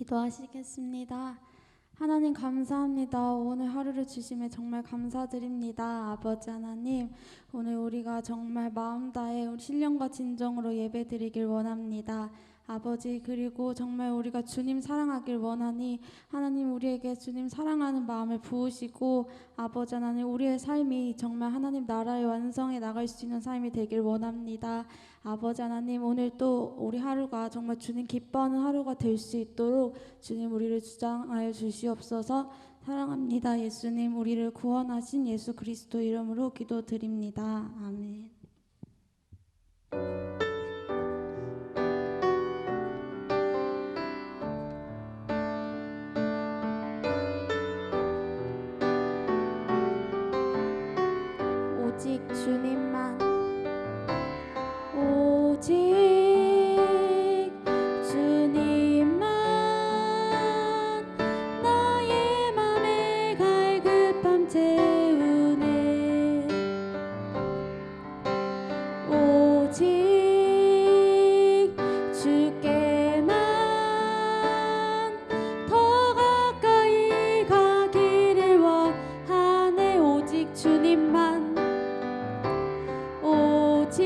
기도하시겠습니다. 하나님 감사합니다. 오늘 하루를 주심에 정말 감사드립니다. 아버지 하나님, 오늘 우리가 정말 마음 다해 우리 신령과 진정으로 예배드리길 원합니다. 아버지, 그리고 정말 우리가 주님 사랑하길 원하니 하나님 우리에게 주님 사랑하는 마음을 부으시고 아버지 하나님 우리의 삶이 정말 하나님 나라의 완성에 나갈 수 있는 삶이 되길 원합니다. 아버지 하나님, 오늘 또 우리 하루가 정말 주님 기뻐하는 하루가 될 수 있도록 주님 우리를 주장하여 주시옵소서. 사랑합니다. 예수님, 우리를 구원하신 예수 그리스도 이름으로 기도드립니다. 아멘. 오직 주님만, 오직 주님만 나의 맘에 갈급함 채우네. 오직 주께만 더 가까이 가기를 원하네. 오직 주님만, 오직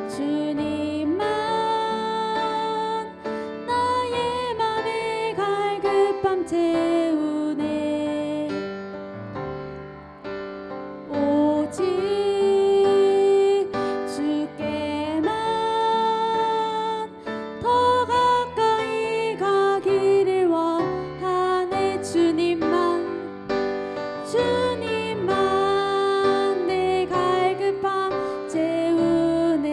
주님만 나의 맘에 갈급함 채우네. 오직 주께만 더 가까이 가기를 원하네. 주님만, 주님만 내 갈급함 채우네.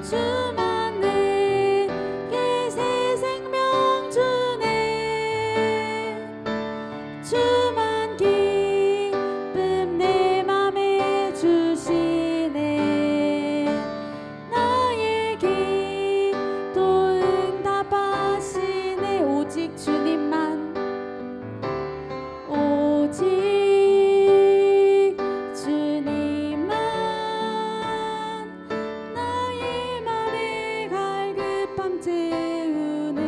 주만 내게 새 생명 주네. 주만 기쁨 내 맘에 주시네. 나의 기도 응답하시네. 오직 주님만, 오직 주님만 나의 맘에 갈급함 채우네.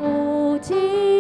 오직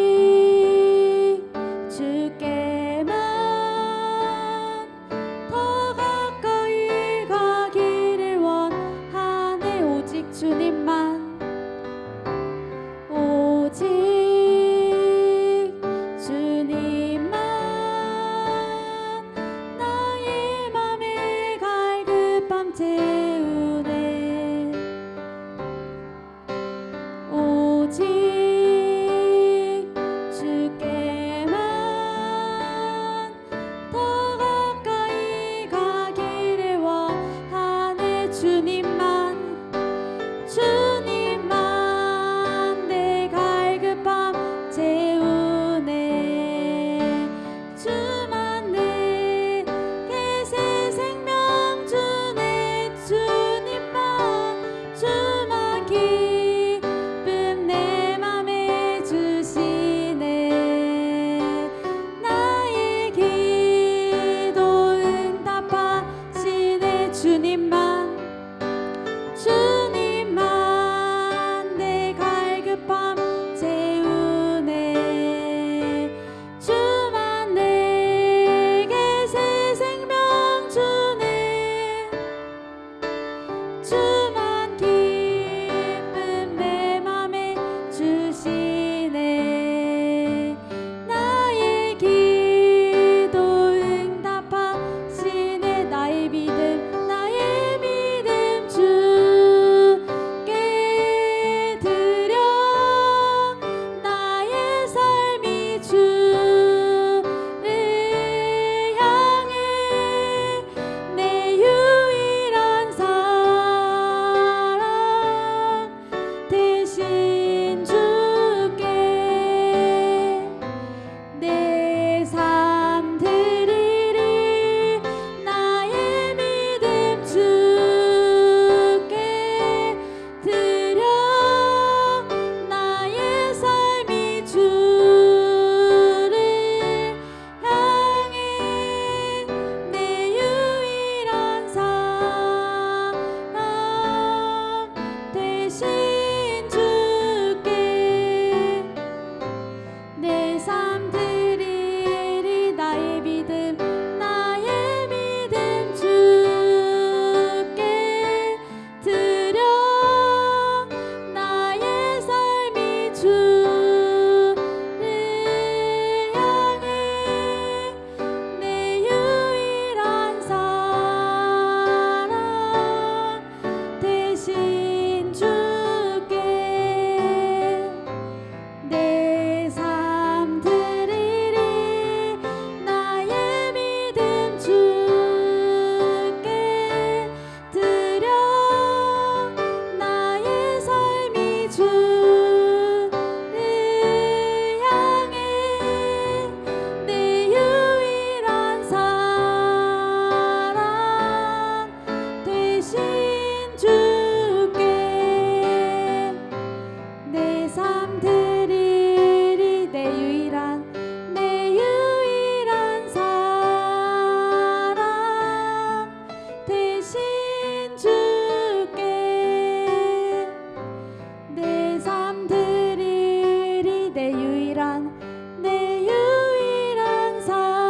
내 유일한 사랑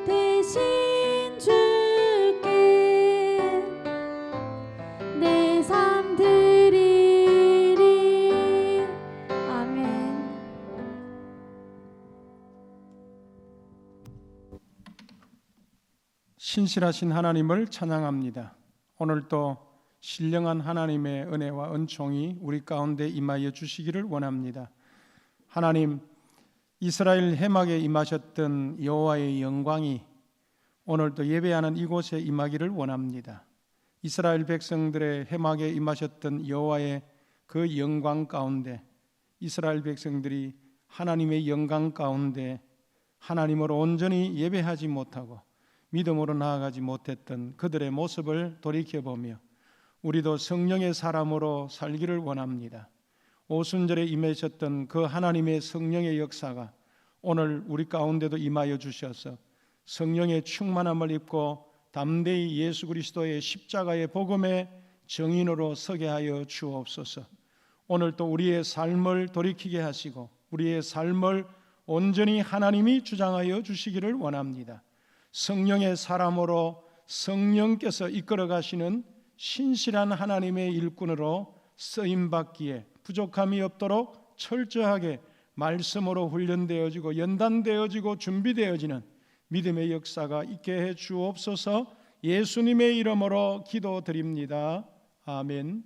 대신 주께 내 삶 드리리. 아멘. 신실하신 하나님을 찬양합니다. 오늘도 신령한 하나님의 은혜와 은총이 우리 가운데 임하여 주시기를 원합니다. 하나님, 이스라엘 해막에 임하셨던 여호와의 영광이 오늘도 예배하는 이곳에 임하기를 원합니다. 이스라엘 백성들의 해막에 임하셨던 여호와의 그 영광 가운데 이스라엘 백성들이 하나님의 영광 가운데 하나님을 온전히 예배하지 못하고 믿음으로 나아가지 못했던 그들의 모습을 돌이켜보며 우리도 성령의 사람으로 살기를 원합니다. 오순절에 임하셨던 그 하나님의 성령의 역사가 오늘 우리 가운데도 임하여 주셔서 성령의 충만함을 입고 담대히 예수 그리스도의 십자가의 복음의 증인으로 서게 하여 주옵소서. 오늘 또 우리의 삶을 돌이키게 하시고 우리의 삶을 온전히 하나님이 주장하여 주시기를 원합니다. 성령의 사람으로 성령께서 이끌어 가시는 신실한 하나님의 일꾼으로 쓰임받기에 부족함이 없도록 철저하게 말씀으로 훈련되어지고 연단되어지고 준비되어지는 믿음의 역사가 있게 해 주옵소서. 예수님의 이름으로 기도드립니다. 아멘.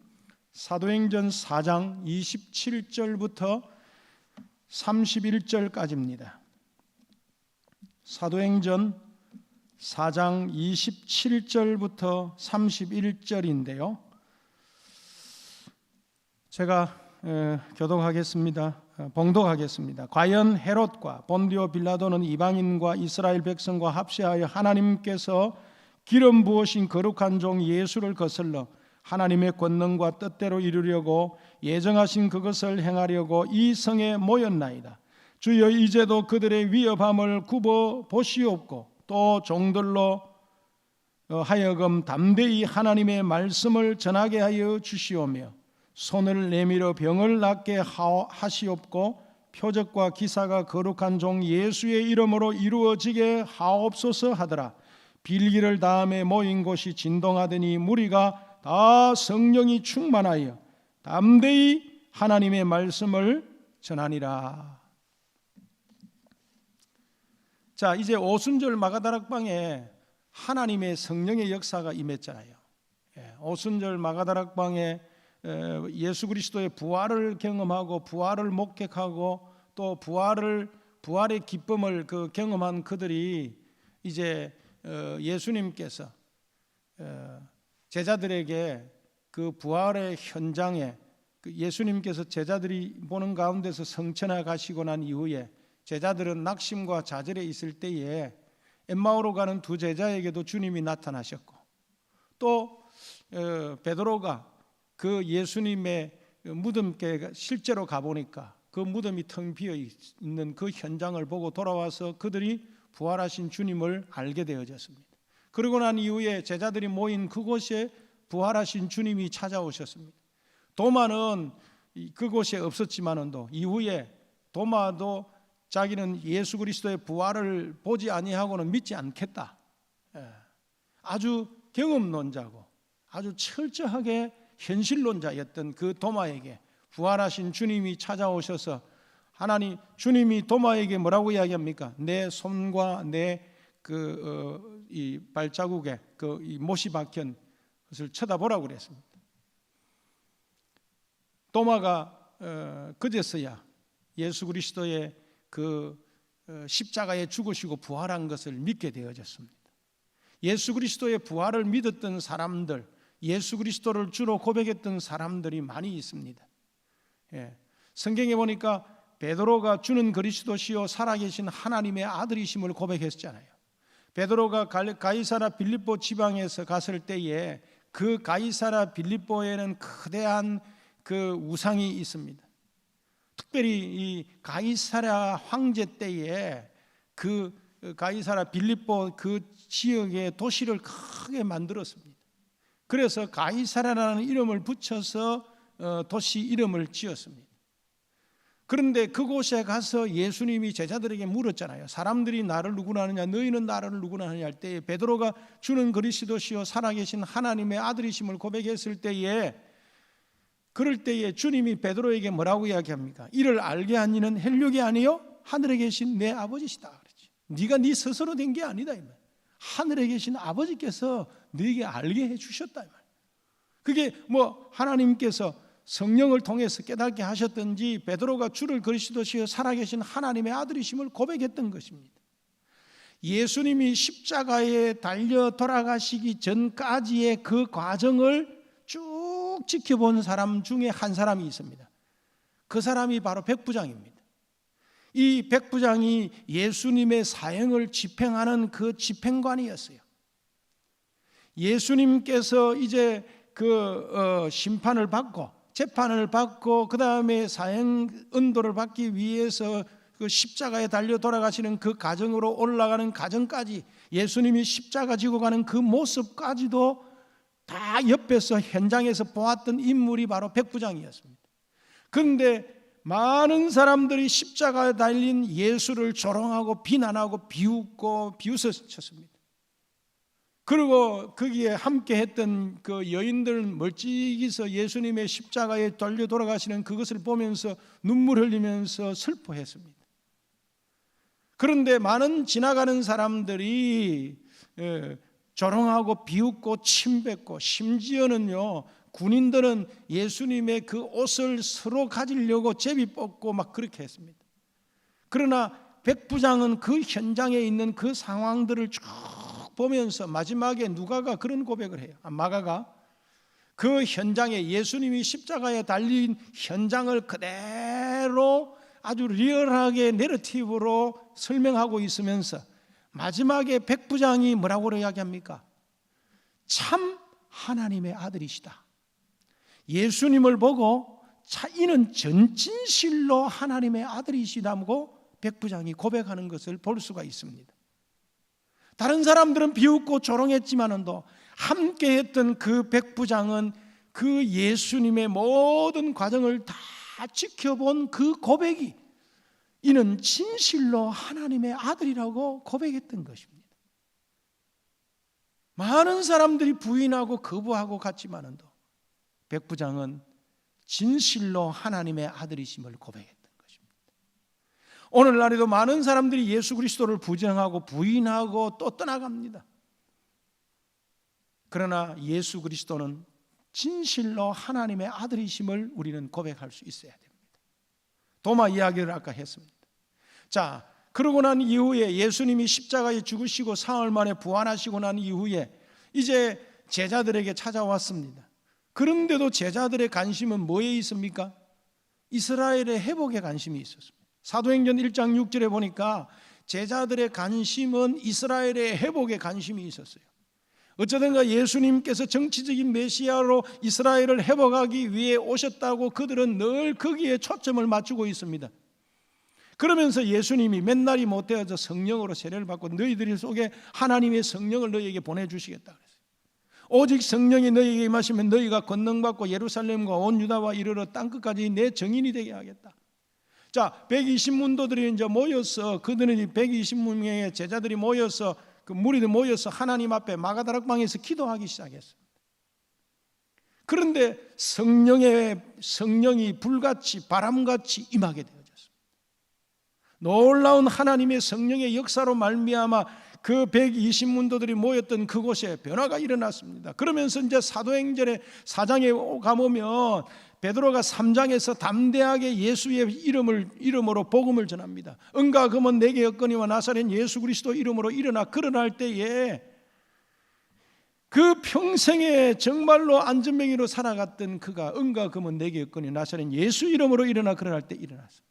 사도행전 4장 27절부터 31절까지입니다. 사도행전 4장 27절부터 31절인데요. 제가 교독하겠습니다. 봉독하겠습니다. 과연 헤롯과 본디오 빌라도는 이방인과 이스라엘 백성과 합세하여 하나님께서 기름 부으신 거룩한 종 예수를 거슬러 하나님의 권능과 뜻대로 이루려고 예정하신 그것을 행하려고 이 성에 모였나이다. 주여 이제도 그들의 위협함을 굽어 보시옵고 또 종들로 하여금 담대히 하나님의 말씀을 전하게 하여 주시오며 손을 내밀어 병을 낫게 하시옵고 표적과 기사가 거룩한 종 예수의 이름으로 이루어지게 하옵소서 하더라. 빌기를 다음에 모인 곳이 진동하더니 무리가 다 성령이 충만하여 담대히 하나님의 말씀을 전하니라. 자, 이제 오순절 마가다락방에 하나님의 성령의 역사가 임했잖아요. 오순절 마가다락방에 예수 그리스도의 부활을 경험하고 부활을 목격하고 또 부활의 기쁨을 경험한 그들이 이제 예수님께서 제자들에게 그 부활의 현장에 예수님께서 제자들이 보는 가운데서 성천에 가시고 난 이후에 제자들은 낙심과 좌절에 있을 때에 엠마오로 가는 두 제자에게도 주님이 나타나셨고 또 베드로가 그 예수님의 무덤께 실제로 가보니까 그 무덤이 텅 비어 있는 그 현장을 보고 돌아와서 그들이 부활하신 주님을 알게 되어졌습니다. 그러고 난 이후에 제자들이 모인 그곳에 부활하신 주님이 찾아오셨습니다. 도마는 그곳에 없었지만은도 이후에 도마도 자기는 예수 그리스도의 부활을 보지 아니하고는 믿지 않겠다. 아주 경험론자고 아주 철저하게 현실론자였던 그 도마에게 부활하신 주님이 찾아오셔서 하나님 주님이 도마에게 뭐라고 이야기합니까? 내 손과 내 이 발자국에 이 못이 박힌 것을 쳐다보라고 그랬습니다. 도마가 그제서야 예수 그리스도의 그 십자가에 죽으시고 부활한 것을 믿게 되어졌습니다. 예수 그리스도의 부활을 믿었던 사람들, 예수 그리스도를 주로 고백했던 사람들이 많이 있습니다. 성경에 보니까 베드로가 주는 그리스도시요 살아계신 하나님의 아들이심을 고백했잖아요. 베드로가 가이사라 빌립보 지방에서 갔을 때에 그 가이사라 빌립보에는 거대한 그 우상이 있습니다. 특별히 이 가이사라 황제 때에 그 가이사라 빌립보 그 지역의 도시를 크게 만들었습니다. 그래서 가이사라라는 이름을 붙여서 도시 이름을 지었습니다. 그런데 그곳에 가서 예수님이 제자들에게 물었잖아요. 사람들이 나를 누구나 하느냐, 너희는 나를 누구나 하느냐 할 때에 베드로가 주는 그리스도시요 살아계신 하나님의 아들이심을 고백했을 때에, 그럴 때에 주님이 베드로에게 뭐라고 이야기합니까? 이를 알게 한 이는 혈육이 아니요 하늘에 계신 내 아버지시다 그랬지. 네가 네 스스로 된 게 아니다 이 말. 하늘에 계신 아버지께서 너에게 알게 해주셨다 이 말. 그게 뭐 하나님께서 성령을 통해서 깨닫게 하셨든지 베드로가 주를 그리스도시여 살아계신 하나님의 아들이심을 고백했던 것입니다. 예수님이 십자가에 달려 돌아가시기 전까지의 그 과정을 쭉 지켜본 사람 중에 한 사람이 있습니다. 그 사람이 바로 백부장입니다. 이 백부장이 예수님의 사형을 집행하는 그 집행관이었어요. 예수님께서 이제 심판을 받고 재판을 받고 그 다음에 사형 은도를 받기 위해서 그 십자가에 달려 돌아가시는 그 과정으로 올라가는 과정까지, 예수님이 십자가 지고 가는 그 모습까지도 다 옆에서 현장에서 보았던 인물이 바로 백부장이었습니다. 그런데 많은 사람들이 십자가에 달린 예수를 조롱하고 비난하고 비웃었습니다. 그리고 거기에 함께 했던 그 여인들 멀찍이서 예수님의 십자가에 달려 돌아가시는 그것을 보면서 눈물 흘리면서 슬퍼했습니다. 그런데 많은 지나가는 사람들이 조롱하고 비웃고 침뱉고, 심지어는요 군인들은 예수님의 그 옷을 서로 가지려고 제비 뽑고 막 그렇게 했습니다. 그러나 백부장은 그 현장에 있는 그 상황들을 쭉 보면서 마지막에 누가가 그런 고백을 해요. 마가가 그 현장에, 예수님이 십자가에 달린 현장을 그대로 아주 리얼하게 내러티브로 설명하고 있으면서 마지막에 백부장이 뭐라고 이야기합니까? 참 하나님의 아들이시다. 예수님을 보고 이는 전진실로 하나님의 아들이시다고 백부장이 고백하는 것을 볼 수가 있습니다. 다른 사람들은 비웃고 조롱했지만도 함께 했던 그 백부장은 그 예수님의 모든 과정을 다 지켜본 그 고백이 이는 진실로 하나님의 아들이라고 고백했던 것입니다. 많은 사람들이 부인하고 거부하고 갔지만도 백부장은 진실로 하나님의 아들이심을 고백했던 것입니다. 오늘날에도 많은 사람들이 예수 그리스도를 부정하고 부인하고 또 떠나갑니다. 그러나 예수 그리스도는 진실로 하나님의 아들이심을 우리는 고백할 수 있어야 됩니다. 도마 이야기를 아까 했습니다. 자, 그러고 난 이후에 예수님이 십자가에 죽으시고 사흘 만에 부활하시고 난 이후에 이제 제자들에게 찾아왔습니다. 그런데도 제자들의 관심은 뭐에 있습니까? 이스라엘의 회복에 관심이 있었습니다. 사도행전 1장 6절에 보니까 제자들의 관심은 이스라엘의 회복에 관심이 있었어요. 어쩌든가 예수님께서 정치적인 메시아로 이스라엘을 회복하기 위해 오셨다고 그들은 늘 거기에 초점을 맞추고 있습니다. 그러면서 예수님이 맨날이 못되어져 성령으로 세례를 받고 너희들 속에 하나님의 성령을 너희에게 보내주시겠다 그랬어요. 오직 성령이 너희에게 임하시면 너희가 권능받고 예루살렘과 온 유다와 이르러 땅끝까지 내 증인이 되게 하겠다. 자, 120문도들이 이제 모여서, 그들은 120명의 제자들이 모여서, 그 무리들 모여서 하나님 앞에 마가다락방에서 기도하기 시작했습니다. 그런데 성령이 불같이 바람같이 임하게 되어졌습니다. 놀라운 하나님의 성령의 역사로 말미암아 그 120문도들이 모였던 그곳에 변화가 일어났습니다. 그러면서 이제 사도행전의 4장에 가보면 베드로가 3장에서 담대하게 예수의 이름으로 복음을 전합니다. 은과 금은 내게 없거니와 나사렛 예수 그리스도 이름으로 일어나 걸어날 때에 그 평생에 정말로 안전뱅이로 살아갔던 그가 은과 금은 내게 없거니 나사렛 예수 이름으로 일어나 걸어날 때 일어났습니다.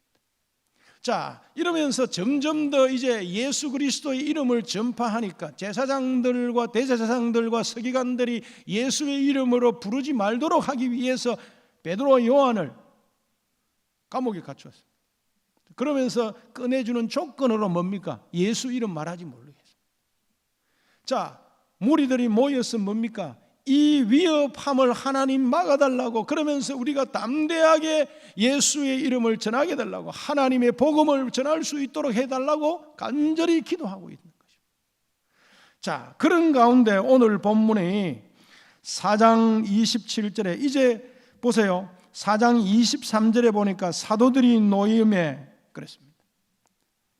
자, 이러면서 점점 더 이제 예수 그리스도의 이름을 전파하니까 제사장들과 대제사장들과 서기관들이 예수의 이름으로 부르지 말도록 하기 위해서 베드로와 요한을 감옥에 갇혔습니다. 그러면서 꺼내주는 조건으로 뭡니까? 예수 이름 말하지 모르겠습니다. 자, 무리들이 모여서 뭡니까? 이 위협함을 하나님 막아달라고, 그러면서 우리가 담대하게 예수의 이름을 전하게 해달라고, 하나님의 복음을 전할 수 있도록 해달라고 간절히 기도하고 있는 것입니다. 자, 그런 가운데 오늘 본문이 4장 27절에 이제 보세요. 4장 23절에 보니까 사도들이 노임에 그랬습니다.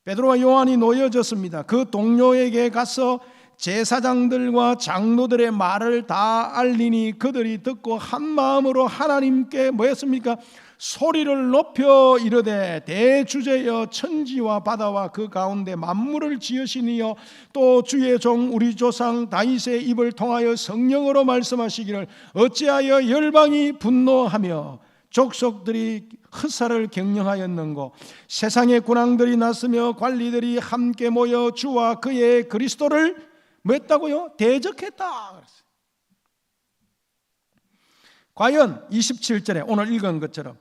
베드로와 요한이 놓여졌습니다. 그 동료에게 가서 제사장들과 장로들의 말을 다 알리니 그들이 듣고 한 마음으로 하나님께 뭐였습니까? 소리를 높여 이르되 대주제여 천지와 바다와 그 가운데 만물을 지으신 이여 또 주의 종 우리 조상 다윗의 입을 통하여 성령으로 말씀하시기를 어찌하여 열방이 분노하며 족속들이 흑사를 경영하였는고 세상의 군왕들이 났으며 관리들이 함께 모여 주와 그의 그리스도를 뭐 했다고요? 대적했다 그랬어요. 과연 27절에 오늘 읽은 것처럼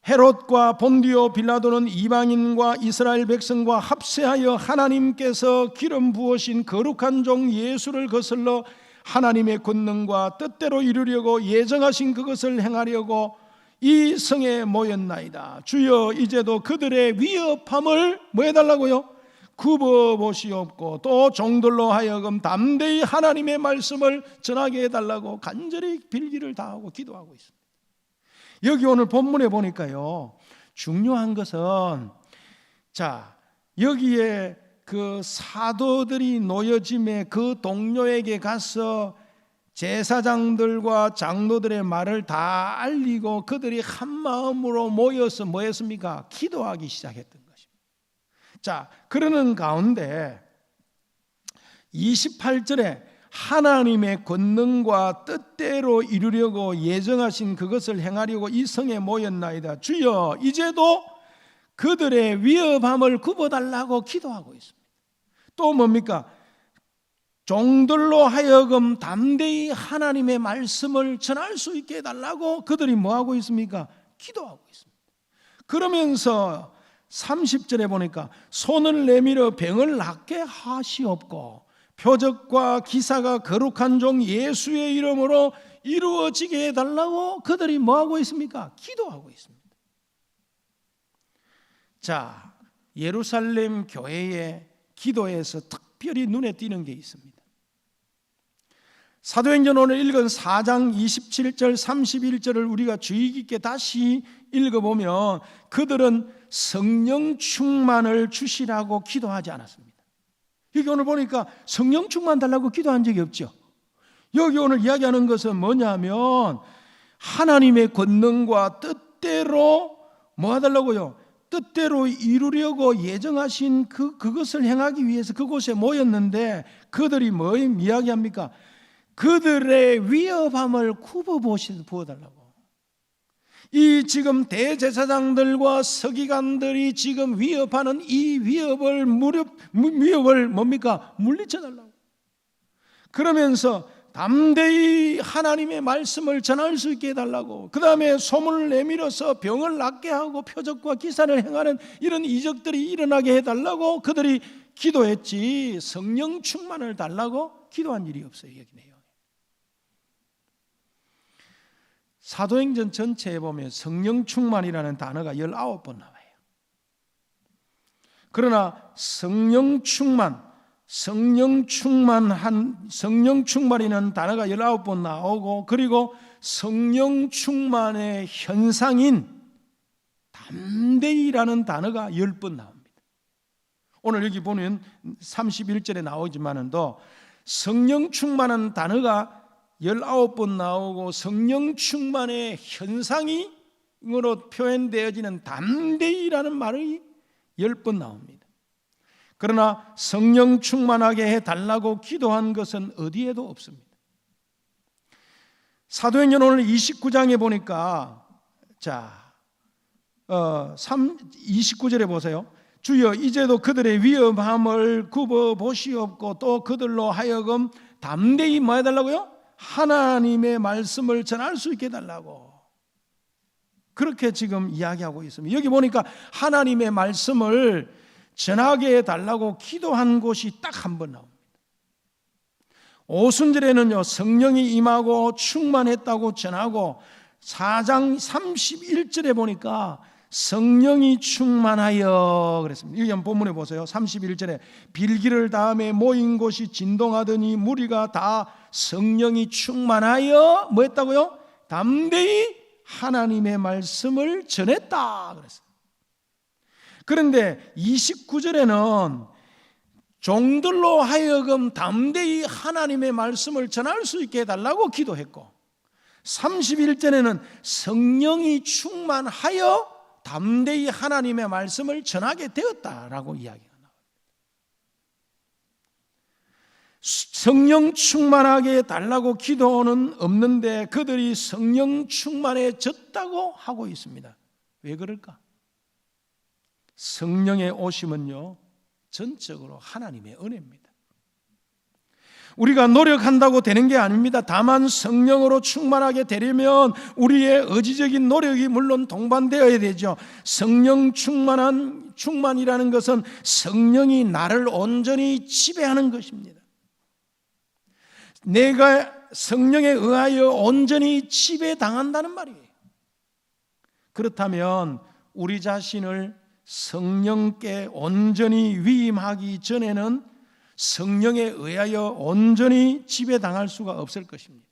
헤롯과 본디오 빌라도는 이방인과 이스라엘 백성과 합세하여 하나님께서 기름 부으신 거룩한 종 예수를 거슬러 하나님의 권능과 뜻대로 이루려고 예정하신 그것을 행하려고 이 성에 모였나이다. 주여 이제도 그들의 위협함을 뭐 해달라고요? 굽어보시옵고 또 종들로 하여금 담대히 하나님의 말씀을 전하게 해달라고 간절히 빌기를 다하고 기도하고 있습니다. 여기 오늘 본문에 보니까요, 중요한 것은 자 여기에 그 사도들이 놓여짐에 그 동료에게 가서 제사장들과 장로들의 말을 다 알리고 그들이 한 마음으로 모여서 뭐 했습니까? 기도하기 시작했던 것입니다. 자, 그러는 가운데 28절에 하나님의 권능과 뜻대로 이루려고 예정하신 그것을 행하려고 이 성에 모였나이다. 주여 이제도 그들의 위협함을 굽어달라고 기도하고 있습니다. 또 뭡니까? 종들로 하여금 담대히 하나님의 말씀을 전할 수 있게 해달라고 그들이 뭐하고 있습니까? 기도하고 있습니다. 그러면서 30절에 보니까 손을 내밀어 병을 낫게 하시옵고 표적과 기사가 거룩한 종 예수의 이름으로 이루어지게 해달라고 그들이 뭐하고 있습니까? 기도하고 있습니다. 자, 예루살렘 교회의 기도에서 특별히 눈에 띄는 게 있습니다. 사도행전 오늘 읽은 4장 27절 31절을 우리가 주의 깊게 다시 읽어보면 그들은 성령 충만을 주시라고 기도하지 않았습니다. 여기 오늘 보니까 성령 충만 달라고 기도한 적이 없죠. 여기 오늘 이야기하는 것은 뭐냐면 하나님의 권능과 뜻대로 뭐 하달라고요? 뜻대로 이루려고 예정하신 그것을 행하기 위해서 그곳에 모였는데 그들이 뭐 이야기합니까? 그들의 위협함을 부어달라고. 이 지금 대제사장들과 서기관들이 지금 위협하는 이 위협을 뭡니까? 물리쳐달라고. 그러면서 담대히 하나님의 말씀을 전할 수 있게 해달라고. 그 다음에 소문을 내밀어서 병을 낫게 하고 표적과 기사를 행하는 이런 이적들이 일어나게 해달라고 그들이 기도했지 성령 충만을 달라고 기도한 일이 없어요. 여기 내용에 사도행전 전체에 보면 성령 충만이라는 단어가 19번 나와요. 그러나 성령 충만이라는 단어가 19번 나오고 그리고 성령 충만의 현상인 담대히라는 단어가 10번 나옵니다. 오늘 여기 보면 31절에 나오지만은도 성령 충만한 단어가 19번 나오고 성령 충만의 현상으로 표현되어지는 담대히라는 말이 10번 나옵니다. 그러나 성령 충만하게 해달라고 기도한 것은 어디에도 없습니다. 사도행전 오늘 29장에 보니까 29절에 보세요. 주여 이제도 그들의 위험함을 굽어보시옵고 또 그들로 하여금 담대히 뭐 해달라고요? 하나님의 말씀을 전할 수 있게 해달라고 그렇게 지금 이야기하고 있습니다. 여기 보니까 하나님의 말씀을 전하게 해달라고 기도한 곳이 딱 한 번 나옵니다. 오순절에는요 성령이 임하고 충만했다고 전하고 4장 31절에 보니까 성령이 충만하여 그랬습니다. 이 본문에 보세요. 31절에 빌기를 다음에 모인 곳이 진동하더니 무리가 다 성령이 충만하여 뭐 했다고요? 담대히 하나님의 말씀을 전했다 그랬어요. 그런데 29절에는 종들로 하여금 담대히 하나님의 말씀을 전할 수 있게 해달라고 기도했고 31절에는 성령이 충만하여 담대히 하나님의 말씀을 전하게 되었다라고 이야기가 나옵니다. 성령 충만하게 달라고 기도는 없는데 그들이 성령 충만해졌다고 하고 있습니다. 왜 그럴까? 성령의 오심은요 전적으로 하나님의 은혜입니다. 우리가 노력한다고 되는 게 아닙니다. 다만 성령으로 충만하게 되려면 우리의 의지적인 노력이 물론 동반되어야 되죠. 성령 충만이라는 것은 성령이 나를 온전히 지배하는 것입니다. 내가 성령에 의하여 온전히 지배당한다는 말이에요. 그렇다면 우리 자신을 성령께 온전히 위임하기 전에는 성령에 의하여 온전히 지배당할 수가 없을 것입니다.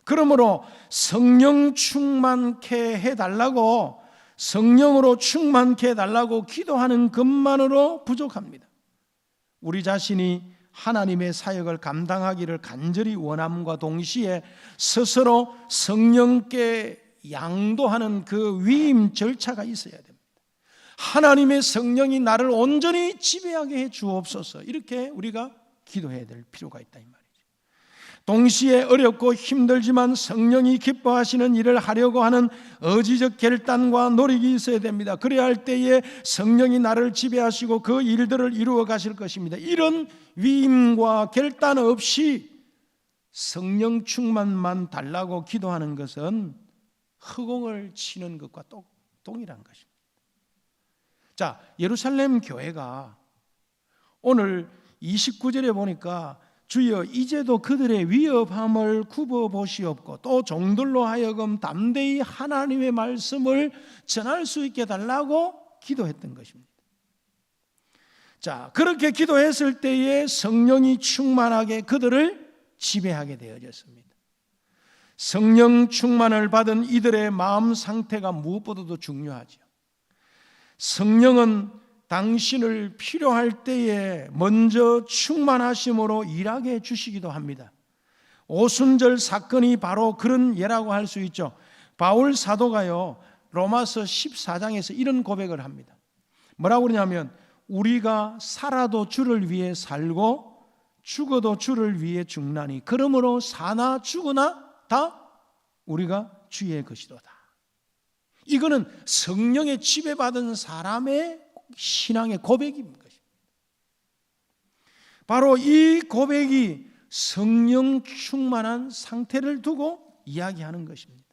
그러므로 성령 충만케 해달라고 성령으로 충만케 해달라고 기도하는 것만으로 부족합니다. 우리 자신이 하나님의 사역을 감당하기를 간절히 원함과 동시에 스스로 성령께 양도하는 그 위임 절차가 있어야 됩니다. 하나님의 성령이 나를 온전히 지배하게 해 주옵소서. 이렇게 우리가 기도해야 될 필요가 있다 이 말이죠. 동시에 어렵고 힘들지만 성령이 기뻐하시는 일을 하려고 하는 의지적 결단과 노력이 있어야 됩니다. 그래야 할 때에 성령이 나를 지배하시고 그 일들을 이루어 가실 것입니다. 이런 위임과 결단 없이 성령 충만만 달라고 기도하는 것은 허공을 치는 것과 동일한 것입니다. 자, 예루살렘 교회가 오늘 29절에 보니까 주여 이제도 그들의 위협함을 굽어보시옵고 또 종들로 하여금 담대히 하나님의 말씀을 전할 수 있게 달라고 기도했던 것입니다. 자, 그렇게 기도했을 때에 성령이 충만하게 그들을 지배하게 되어졌습니다. 성령 충만을 받은 이들의 마음 상태가 무엇보다도 중요하죠. 성령은 당신을 필요할 때에 먼저 충만하심으로 일하게 해주시기도 합니다. 오순절 사건이 바로 그런 예라고 할 수 있죠. 바울 사도가요 로마서 14장에서 이런 고백을 합니다. 뭐라고 그러냐면 우리가 살아도 주를 위해 살고 죽어도 주를 위해 죽나니 그러므로 사나 죽으나 다 우리가 주의 것이도다. 이거는 성령의 지배받은 사람의 신앙의 고백인 것입니다. 바로 이 고백이 성령 충만한 상태를 두고 이야기하는 것입니다.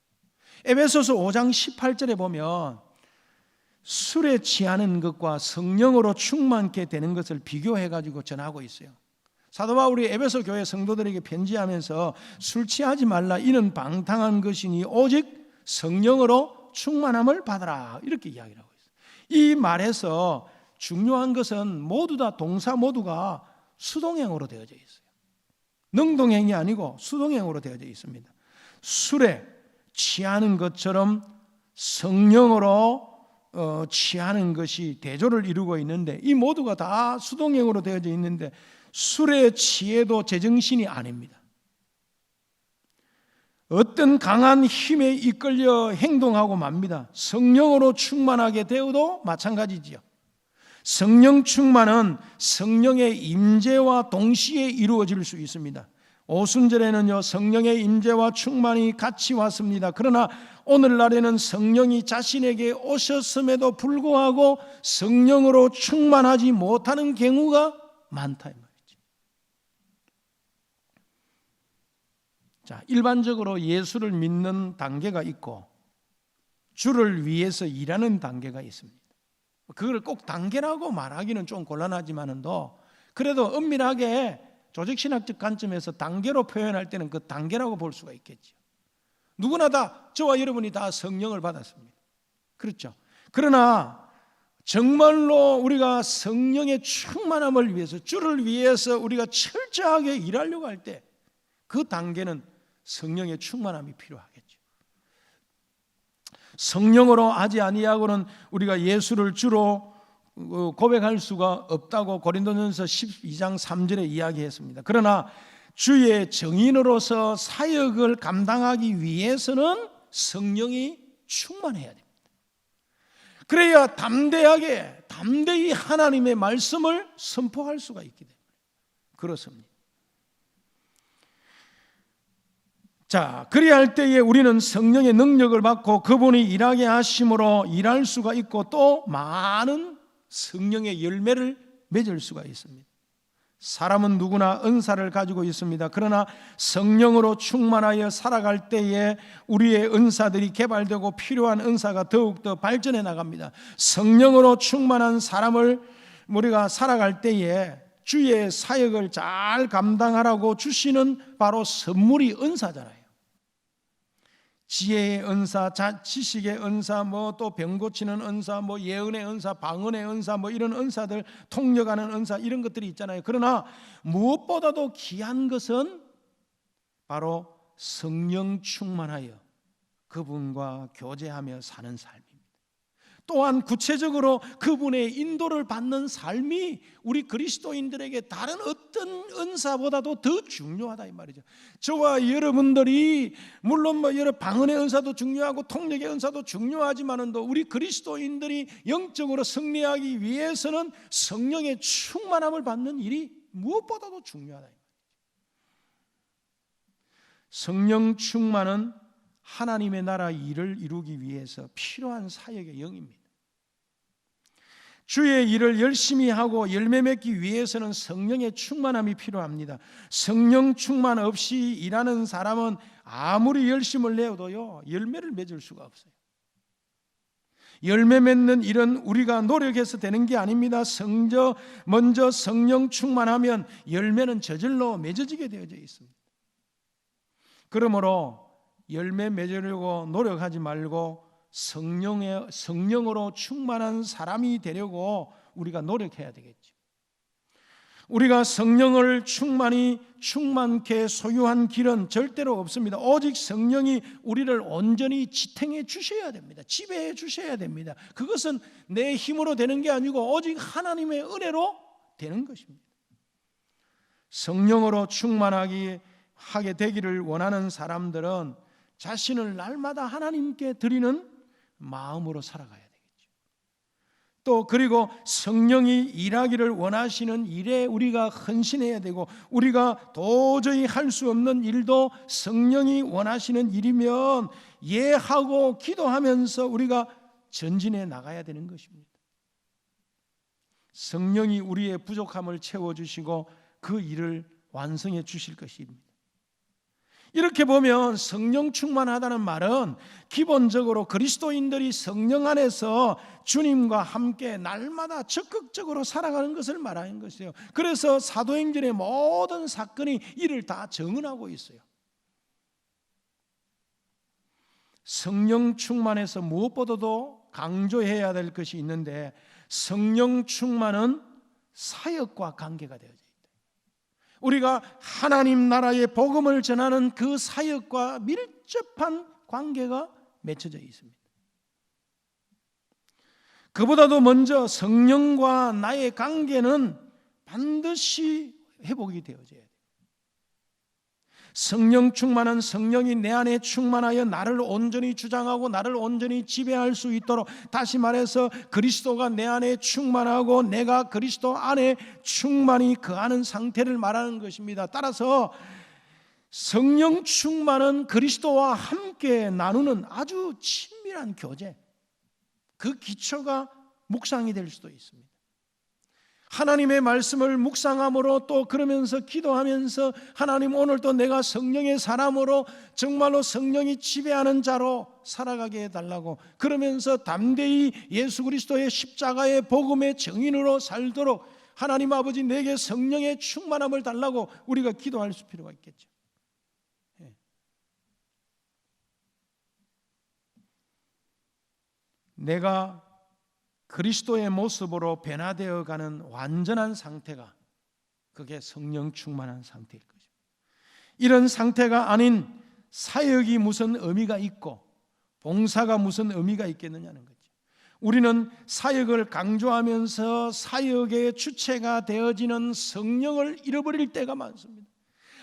에베소서 5장 18절에 보면 술에 취하는 것과 성령으로 충만케 되는 것을 비교해가지고 전하고 있어요. 사도 바울이 에베소 교회 성도들에게 편지하면서 술 취하지 말라 이는 방탕한 것이니 오직 성령으로 충만함을 받아라 이렇게 이야기를 하고 있어요. 이 말에서 중요한 것은 모두 다 동사 모두가 수동형으로 되어져 있어요. 능동형이 아니고 수동형으로 되어져 있습니다. 술에 취하는 것처럼 성령으로 취하는 것이 대조를 이루고 있는데 이 모두가 다 수동형으로 되어져 있는데 술에 취해도 제정신이 아닙니다. 어떤 강한 힘에 이끌려 행동하고 맙니다. 성령으로 충만하게 되어도 마찬가지지요. 성령 충만은 성령의 임재와 동시에 이루어질 수 있습니다. 오순절에는요 성령의 임재와 충만이 같이 왔습니다. 그러나 오늘날에는 성령이 자신에게 오셨음에도 불구하고 성령으로 충만하지 못하는 경우가 많다 이 말이죠. 자, 일반적으로 예수를 믿는 단계가 있고 주를 위해서 일하는 단계가 있습니다. 그걸 꼭 단계라고 말하기는 좀 곤란하지만도 그래도 엄밀하게 조직신학적 관점에서 단계로 표현할 때는 그 단계라고 볼 수가 있겠죠. 누구나 다, 저와 여러분이 다 성령을 받았습니다. 그렇죠. 그러나 정말로 우리가 성령의 충만함을 위해서, 주를 위해서 우리가 철저하게 일하려고 할 때 그 단계는 성령의 충만함이 필요하겠죠. 성령으로 하지 아니하고는 우리가 예수를 주로 고백할 수가 없다고 고린도전서 12장 3절에 이야기했습니다. 그러나 주의 정인으로서 사역을 감당하기 위해서는 성령이 충만해야 됩니다. 그래야 담대히 하나님의 말씀을 선포할 수가 있기 때문에 그렇습니다. 자, 그리야 할 때에 우리는 성령의 능력을 받고 그분이 일하게 하심으로 일할 수가 있고 또 많은 성령의 열매를 맺을 수가 있습니다. 사람은 누구나 은사를 가지고 있습니다. 그러나 성령으로 충만하여 살아갈 때에 우리의 은사들이 개발되고 필요한 은사가 더욱더 발전해 나갑니다. 성령으로 충만한 사람을 우리가 살아갈 때에 주의 사역을 잘 감당하라고 주시는 바로 선물이 은사잖아요. 지혜의 은사, 지식의 은사, 또 병 고치는 은사, 예언의 은사, 방언의 은사, 이런 은사들, 통역하는 은사, 이런 것들이 있잖아요. 그러나 무엇보다도 귀한 것은 바로 성령 충만하여 그분과 교제하며 사는 삶입니다. 또한 구체적으로 그분의 인도를 받는 삶이 우리 그리스도인들에게 다른 어떤 은사보다도 더 중요하다 이 말이죠. 저와 여러분들이 물론 여러 방언의 은사도 중요하고 통역의 은사도 중요하지만도 우리 그리스도인들이 영적으로 승리하기 위해서는 성령의 충만함을 받는 일이 무엇보다도 중요하다. 성령 충만은 하나님의 나라 일을 이루기 위해서 필요한 사역의 영입니다. 주의 일을 열심히 하고 열매 맺기 위해서는 성령의 충만함이 필요합니다. 성령 충만 없이 일하는 사람은 아무리 열심을 내어도요 열매를 맺을 수가 없어요. 열매 맺는 일은 우리가 노력해서 되는 게 아닙니다. 먼저 성령 충만하면 열매는 저절로 맺어지게 되어져 있습니다. 그러므로 열매 맺으려고 노력하지 말고 성령으로 충만한 사람이 되려고 우리가 노력해야 되겠죠. 우리가 성령을 충만케 소유한 길은 절대로 없습니다. 오직 성령이 우리를 온전히 지탱해 주셔야 됩니다. 지배해 주셔야 됩니다. 그것은 내 힘으로 되는 게 아니고 오직 하나님의 은혜로 되는 것입니다. 성령으로 충만하게 되기를 원하는 사람들은 자신을 날마다 하나님께 드리는 마음으로 살아가야 되겠죠. 또 그리고 성령이 일하기를 원하시는 일에 우리가 헌신해야 되고, 우리가 도저히 할 수 없는 일도 성령이 원하시는 일이면 예하고 기도하면서 우리가 전진해 나가야 되는 것입니다. 성령이 우리의 부족함을 채워주시고 그 일을 완성해 주실 것입니다. 이렇게 보면 성령 충만하다는 말은 기본적으로 그리스도인들이 성령 안에서 주님과 함께 날마다 적극적으로 살아가는 것을 말하는 것이에요. 그래서 사도행전의 모든 사건이 이를 다 증언하고 있어요. 성령 충만해서 무엇보다도 강조해야 될 것이 있는데, 성령 충만은 사역과 관계가 되어져 있다. 우리가 하나님 나라의 복음을 전하는 그 사역과 밀접한 관계가 맺혀져 있습니다. 그보다도 먼저 성령과 나의 관계는 반드시 회복이 되어져야 돼요. 성령 충만한 성령이 내 안에 충만하여 나를 온전히 주장하고 나를 온전히 지배할 수 있도록, 다시 말해서 그리스도가 내 안에 충만하고 내가 그리스도 안에 충만히 거하는 상태를 말하는 것입니다. 따라서 성령 충만은 그리스도와 함께 나누는 아주 친밀한 교제, 그 기초가 묵상이 될 수도 있습니다. 하나님의 말씀을 묵상함으로, 또 그러면서 기도하면서 하나님, 오늘도 내가 성령의 사람으로 정말로 성령이 지배하는 자로 살아가게 해달라고, 그러면서 담대히 예수 그리스도의 십자가의 복음의 증인으로 살도록 하나님 아버지 내게 성령의 충만함을 달라고 우리가 기도할 필요가 있겠죠. 내가 그리스도의 모습으로 변화되어 가는 완전한 상태가 그게 성령 충만한 상태일 것입니다. 이런 상태가 아닌 사역이 무슨 의미가 있고 봉사가 무슨 의미가 있겠느냐는 거죠. 우리는 사역을 강조하면서 사역의 주체가 되어지는 성령을 잃어버릴 때가 많습니다.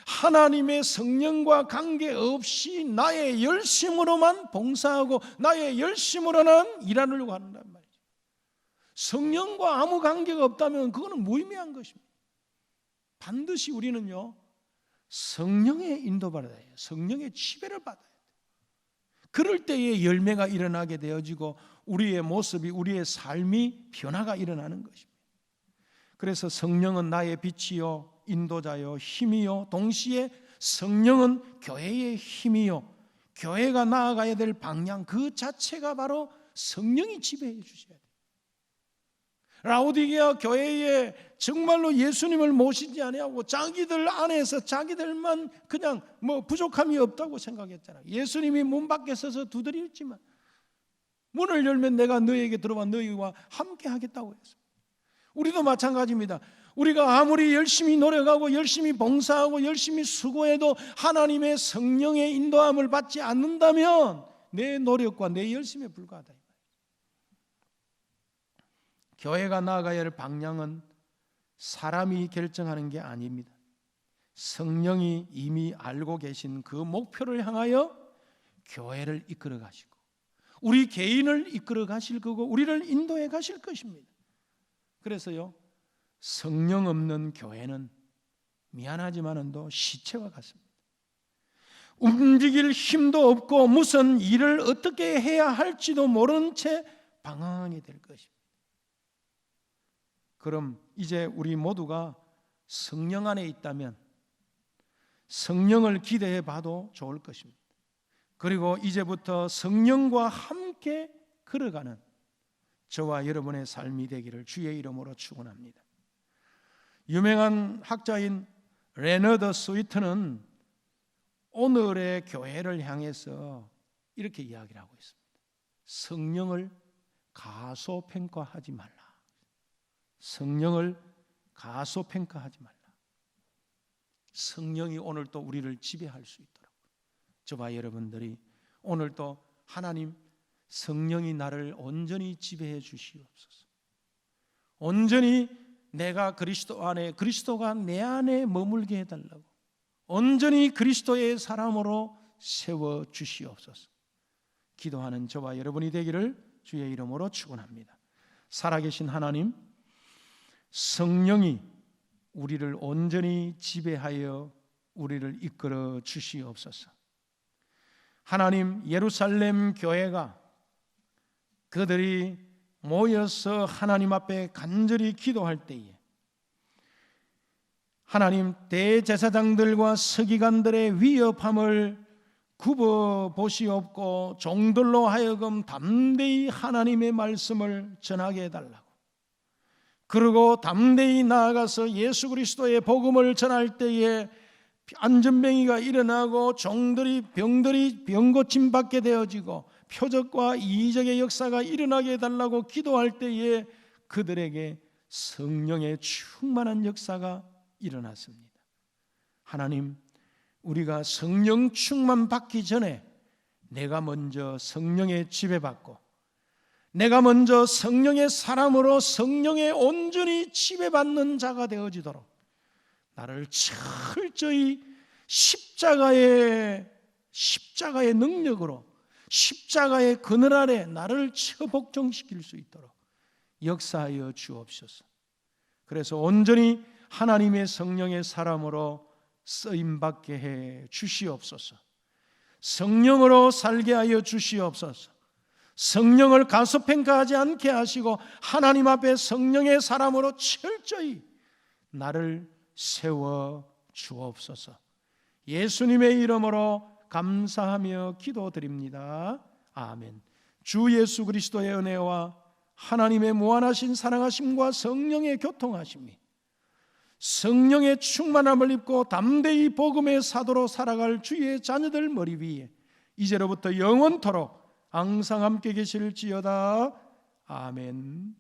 하나님의 성령과 관계없이 나의 열심으로만 봉사하고 나의 열심으로만 일하려고 한단 말이죠. 성령과 아무 관계가 없다면 그거는 무의미한 것입니다. 반드시 우리는요 성령의 인도받아야 해요. 성령의 지배를 받아야 돼요. 그럴 때에 열매가 일어나게 되어지고 우리의 모습이, 우리의 삶이 변화가 일어나는 것입니다. 그래서 성령은 나의 빛이요 인도자요 힘이요, 동시에 성령은 교회의 힘이요, 교회가 나아가야 될 방향 그 자체가 바로 성령이 지배해 주셔야 돼요. 라오디게아 교회에 정말로 예수님을 모시지 아니하고 자기들 안에서 자기들만 그냥 부족함이 없다고 생각했잖아요. 예수님이 문 밖에 서서 두드렸지만 문을 열면 내가 너희에게 들어와 너희와 함께 하겠다고 했어요. 우리도 마찬가지입니다. 우리가 아무리 열심히 노력하고 열심히 봉사하고 열심히 수고해도 하나님의 성령의 인도함을 받지 않는다면 내 노력과 내 열심에 불과하다. 교회가 나아가야 할 방향은 사람이 결정하는 게 아닙니다. 성령이 이미 알고 계신 그 목표를 향하여 교회를 이끌어 가시고 우리 개인을 이끌어 가실 거고 우리를 인도해 가실 것입니다. 그래서요 성령 없는 교회는 미안하지만도 시체와 같습니다. 움직일 힘도 없고 무슨 일을 어떻게 해야 할지도 모르는 채 방황하게 될 것입니다. 그럼 이제 우리 모두가 성령 안에 있다면 성령을 기대해 봐도 좋을 것입니다. 그리고 이제부터 성령과 함께 걸어가는 저와 여러분의 삶이 되기를 주의 이름으로 축원합니다. 유명한 학자인 레너드 스위트는 오늘의 교회를 향해서 이렇게 이야기를 하고 있습니다. 성령을 가소평가하지 말라. 성령을 가소평가하지 말라. 성령이 오늘 또 우리를 지배할 수 있도록 저와 여러분들이 오늘 또 하나님 성령이 나를 온전히 지배해 주시옵소서. 온전히 내가 그리스도 안에, 그리스도가 내 안에 머물게 해달라고 온전히 그리스도의 사람으로 세워 주시옵소서. 기도하는 저와 여러분이 되기를 주의 이름으로 축원합니다. 살아계신 하나님, 성령이 우리를 온전히 지배하여 우리를 이끌어 주시옵소서. 하나님, 예루살렘 교회가 그들이 모여서 하나님 앞에 간절히 기도할 때에 하나님 대제사장들과 서기관들의 위협함을 굽어 보시옵고 종들로 하여금 담대히 하나님의 말씀을 전하게 해달라고, 그리고 담대히 나아가서 예수 그리스도의 복음을 전할 때에 안전병이가 일어나고 병들이 병고침 받게 되어지고 표적과 이적의 역사가 일어나게 해달라고 기도할 때에 그들에게 성령의 충만한 역사가 일어났습니다. 하나님, 우리가 성령 충만 받기 전에 내가 먼저 성령의 지배받고 내가 먼저 성령의 사람으로 성령의 온전히 지배받는 자가 되어지도록 나를 철저히 십자가의 능력으로 십자가의 그늘 아래 나를 처복종시킬 수 있도록 역사하여 주옵소서. 그래서 온전히 하나님의 성령의 사람으로 쓰임받게 해 주시옵소서. 성령으로 살게 하여 주시옵소서. 성령을 가소평가하지 않게 하시고 하나님 앞에 성령의 사람으로 철저히 나를 세워 주옵소서. 예수님의 이름으로 감사하며 기도드립니다. 아멘. 주 예수 그리스도의 은혜와 하나님의 무한하신 사랑하심과 성령의 교통하심이 성령의 충만함을 입고 담대히 복음의 사도로 살아갈 주의 자녀들 머리 위에 이제로부터 영원토록 항상 함께 계실지어다. 아멘.